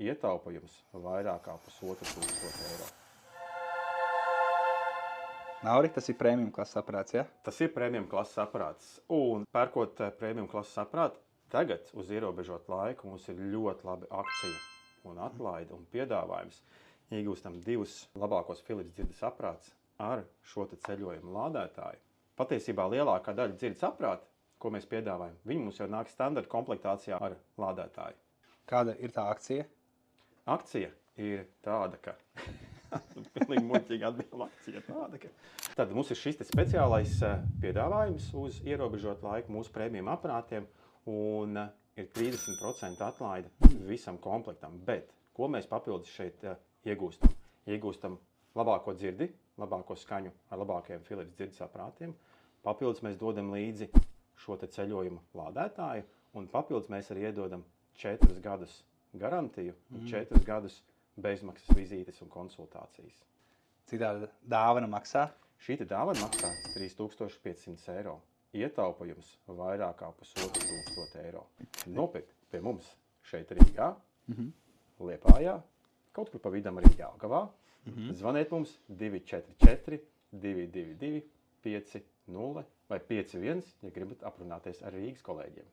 ietaupa jums vairāk kā 1500 eiro. Nauri, tas ir premium klases aparāts, ja? Tas ir premium klases aparāts. Un pērkot premium klases aparātu, tagad uz ierobežotu laiku mums ir ļoti laba akcija un atlaide un piedāvājums. Iegūstam 2 labākos Philips dzirdes aparātus ar šo te ceļojumu lādētāju. Patiesībā lielākā daļa dzirdes aparātu, ko mēs piedāvājam, viņi mums jau nāk standarta komplektācijā ar lādētāju. Kāda ir tā akcija? Akcija ir tāda, ka... Pilnīgi muļķīgi atbildama akcija tāda, ka... Tad mums ir šis te speciālais piedāvājums uz ierobežotu laiku mūsu premium aparātiem un ir 30% atlaide visam komplektam. Bet, ko mēs papildus šeit iegūstam? Iegūstam labāko dzirdi, labāko skaņu ar labākajiem Philips dzirdes aparātiem. Papildus mēs dodam līdzi šo te ceļojumu lādētāju un papildus mēs arī iedodam 4 gadus garantiju un 4 gadus bezmaksas vizītes un konsultācijas. Cik tāda dāvana maksā? Šī te dāvana maksā 3500 eiro. Ietaupa jums vairāk kā 1500 eiro. Nopirkt pie mums šeit Rīgā, Liepājā, kaut kur pa vidam arī Jelgavā. Zvaniet mums 244 222 50 vai 51, ja gribat aprunāties ar Rīgas kolēģiem.